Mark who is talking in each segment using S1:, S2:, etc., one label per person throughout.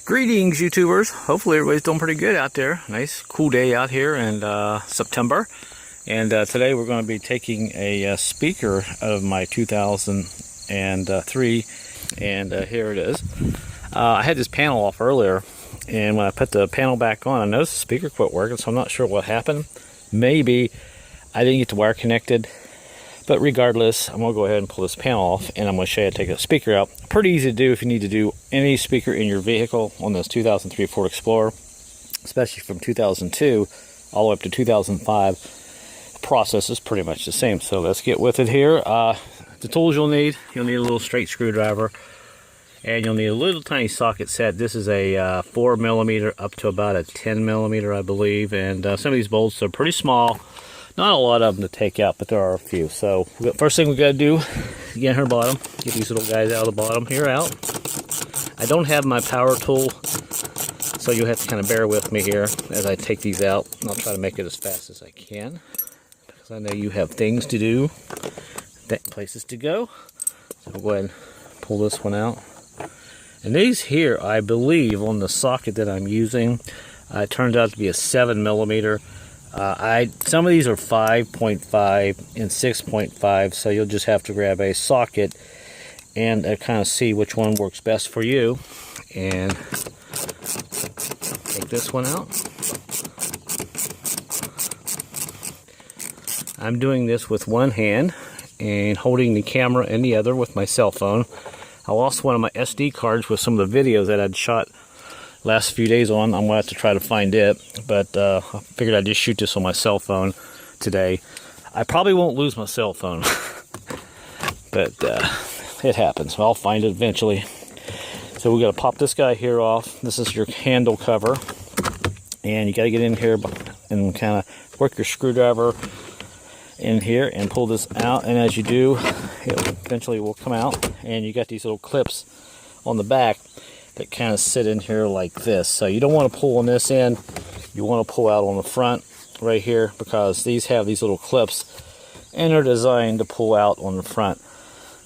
S1: Greetings, YouTubers. Hopefully everybody's doing pretty good out there. Nice, cool day out here in September. And today we're going to be taking a speaker out of my 2003, and here it is. I had this panel off earlier, and when I put the panel back on, I noticed the speaker quit working, so I'm not sure what happened. Maybe I didn't get the wire connected. But regardless, I'm going to go ahead and pull this panel off, and I'm going to show you how to take the speaker out. Pretty easy to do if you need to do any speaker in your vehicle on this 2003 Ford Explorer, especially from 2002 all the way up to 2005. The process is pretty much the same. So let's get with it here. The tools you'll need a little straight screwdriver, and you'll need a little tiny socket set. This is a 4mm up to about a 10mm, I believe, and some of these bolts are pretty small. Not a lot of them to take out, but there are a few. So first thing we got to do, get her bottom, get these little guys out of the bottom here out. I don't have my power tool, so you'll have to kind of bear with me here as I take these out. And I'll try to make it as fast as I can, because I know you have things to do, places to go. So we'll go ahead and pull this one out. And these here, I believe, on the socket that I'm using, it turns out to be a 7mm. Some of these are 5.5 and 6.5, so you'll just have to grab a socket and kind of see which one works best for you. And take this one out. I'm doing this with one hand and holding the camera in the other with my cell phone. I lost one of my SD cards with some of the videos that I'd shot last few days on. I'm going to have to try to find it, but I figured I'd just shoot this on my cell phone today. I probably won't lose my cell phone, but it happens. I'll find it eventually. So we got to pop this guy here off. This is your handle cover, and you got to get in here and kind of work your screwdriver in here and pull this out, and as you do, it eventually will come out. And you got these little clips on the back that kind of sit in here like this. So you don't want to pull on this end, you want to pull out on the front right here, because these have these little clips and they're designed to pull out on the front.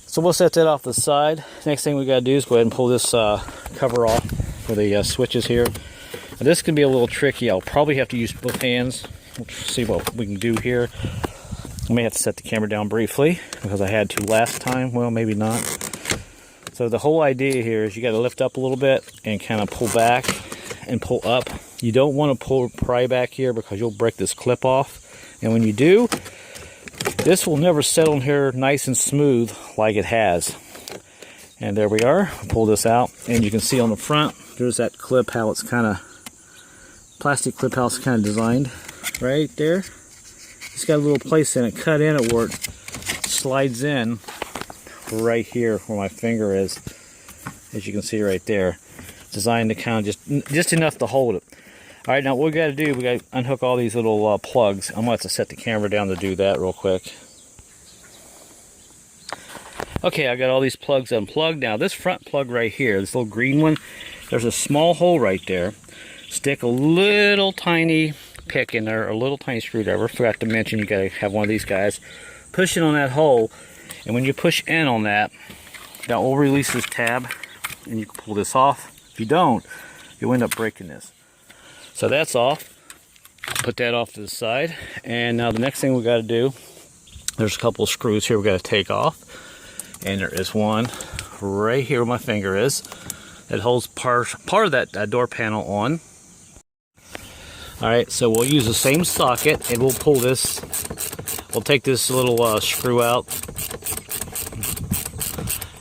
S1: So we'll set that off the side. Next thing we got to do is go ahead and pull this cover off for the switches here. Now, this can be a little tricky. I'll probably have to use both hands. We'll see what we can do here. I may have to set the camera down briefly because I had to last time. Well, maybe not. So the whole idea here is you got to lift up a little bit and kind of pull back and pull up. You don't want to pry back here because you'll break this clip off. And when you do, this will never settle in here nice and smooth like it has. And there we are. Pull this out, and you can see on the front, there's that clip, how it's kind of, plastic clip, how it's kind of designed right there. It's got a little place in it, cut in it where it slides in right here where my finger is, as you can see right there. Designed to kind of just enough to hold it. All right, now what we got to do, we got to unhook all these little plugs. I'm going to have to set the camera down to do that real quick. Okay, I got all these plugs unplugged. Now this front plug right here, this little green one, there's a small hole right there. Stick a little tiny pick in there, or a little tiny screwdriver. Forgot to mention, you got to have one of these guys. Push it on that hole. And when you push in on that, that will release this tab, and you can pull this off. If you don't, you'll end up breaking this. So that's off. Put that off to the side. And now the next thing we got to do, there's a couple of screws here we got to take off. And there is one right here where my finger is. That holds part of that door panel on. Alright, so we'll use the same socket, and we'll pull this. We'll take this little screw out.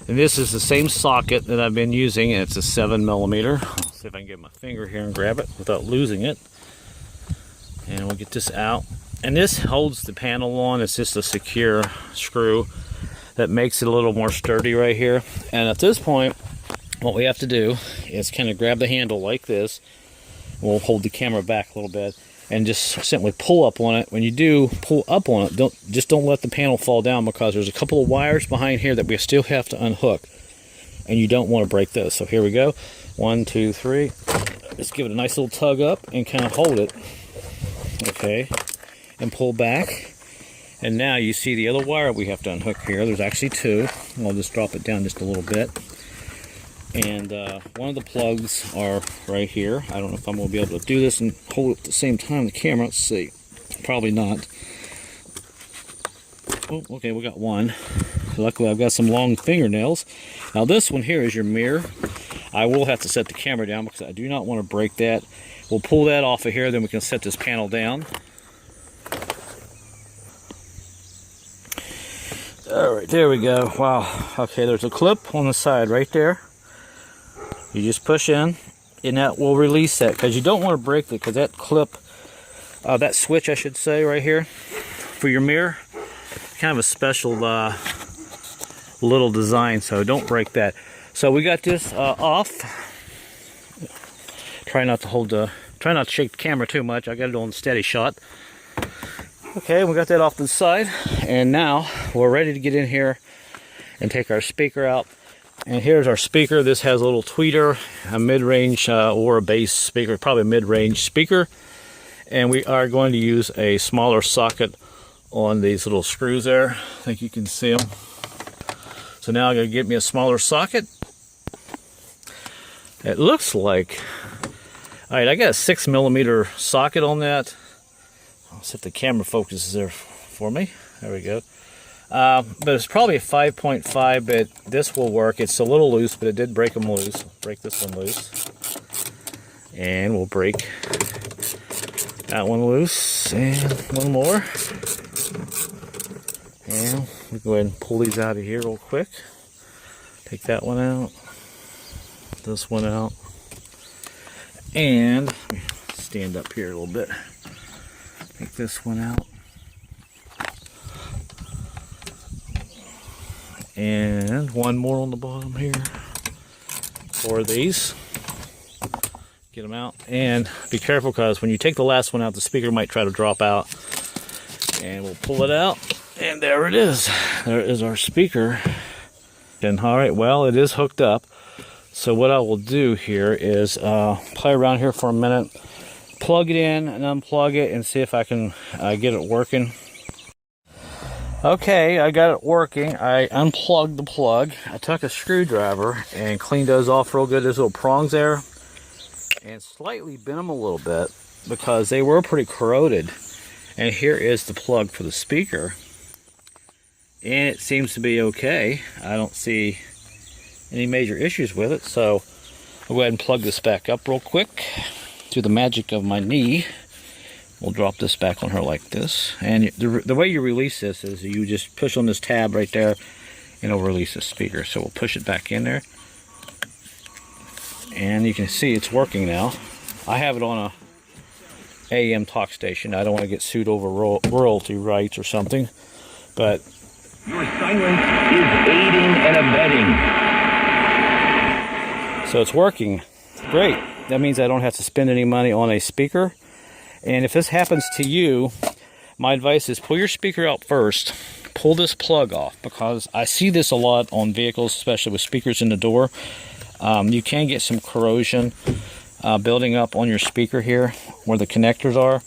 S1: And this is the same socket that I've been using, and it's a 7mm. I'll see if I can get my finger here and grab it without losing it. And we'll get this out. And this holds the panel on. It's just a secure screw that makes it a little more sturdy right here. And at this point, what we have to do is kind of grab the handle like this. We'll hold the camera back a little bit and just simply pull up on it. When you do pull up on it, don't let the panel fall down, because there's a couple of wires behind here that we still have to unhook, and you don't want to break those. So here we go. 1, 2, 3. Just give it a nice little tug up and kind of hold it. Okay, and pull back. And now you see the other wire we have to unhook here. There's actually two. I'll just drop it down just a little bit. And one of the plugs are right here. I don't know if I'm going to be able to do this and hold it at the same time the camera. Let's see. Probably not. Oh, okay, we got one. Luckily, I've got some long fingernails. Now, this one here is your mirror. I will have to set the camera down because I do not want to break that. We'll pull that off of here, then we can set this panel down. All right, there we go. Wow. Okay, there's a clip on the side right there. You just push in, and that will release that, because you don't want to break it, because that clip, that switch, I should say, right here for your mirror, kind of a special little design, so don't break that. So we got this off. Try not to shake the camera too much. I got it on steady shot. Okay, we got that off to the side, and now we're ready to get in here and take our speaker out. And here's our speaker. This has a little tweeter, a mid-range or a bass speaker, probably a mid-range speaker. And we are going to use a smaller socket on these little screws there. I think you can see them. So now I'm going to get me a smaller socket. It looks like, all right, I got a 6mm socket on that. I'll see if the camera focuses there for me. There we go. But it's probably a 5.5, but this will work. It's a little loose, but it did break them loose. Break this one loose. And we'll break that one loose. And one more. And we'll go ahead and pull these out of here real quick. Take that one out. This one out. And let me stand up here a little bit. Take this one out. And one more on the bottom here. 4 of these. Get them out. And be careful, because when you take the last one out, the speaker might try to drop out. And we'll pull it out. And there it is. There is our speaker. And alright, well, it is hooked up. So what I will do here is play around here for a minute. Plug it in and unplug it and see if I can get it working. Okay, I got it working. I unplugged the plug. I took a screwdriver and cleaned those off real good. There's little prongs there. And slightly bent them a little bit because they were pretty corroded. And here is the plug for the speaker. And it seems to be okay. I don't see any major issues with it. So I'll go ahead and plug this back up real quick. Through the magic of my knee. We'll drop this back on her like this. And the way you release this is you just push on this tab right there and it'll release the speaker. So we'll push it back in there. And you can see it's working now. I have it on a AM talk station. I don't want to get sued over royalty rights or something. But
S2: your silence is aiding and abetting.
S1: So it's working. Great. That means I don't have to spend any money on a speaker. And if this happens to you, my advice is pull your speaker out first. Pull this plug off, because I see this a lot on vehicles, especially with speakers in the door. You can get some corrosion building up on your speaker here where the connectors are.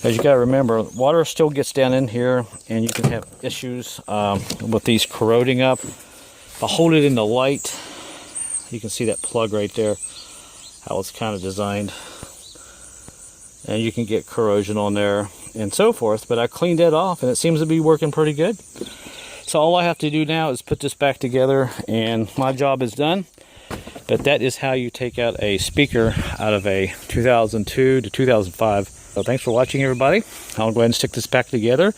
S1: As you got to remember, water still gets down in here and you can have issues with these corroding up. If I hold it in the light, you can see that plug right there, how it's kind of designed. And you can get corrosion on there and so forth, but I cleaned that off and it seems to be working pretty good. So all I have to do now is put this back together and my job is done. But that is how you take out a speaker out of a 2002 to 2005. So thanks for watching, everybody. I'll go ahead and stick this back together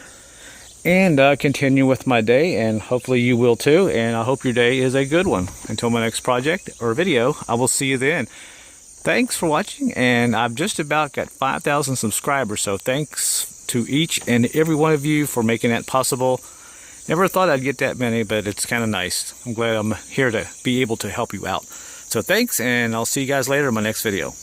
S1: and continue with my day, and hopefully you will too. And I hope your day is a good one. Until my next project or video, I will see you then. Thanks for watching, and I've just about got 5,000 subscribers, so thanks to each and every one of you for making that possible. Never thought I'd get that many, but it's kind of nice. I'm glad I'm here to be able to help you out. So thanks, and I'll see you guys later in my next video.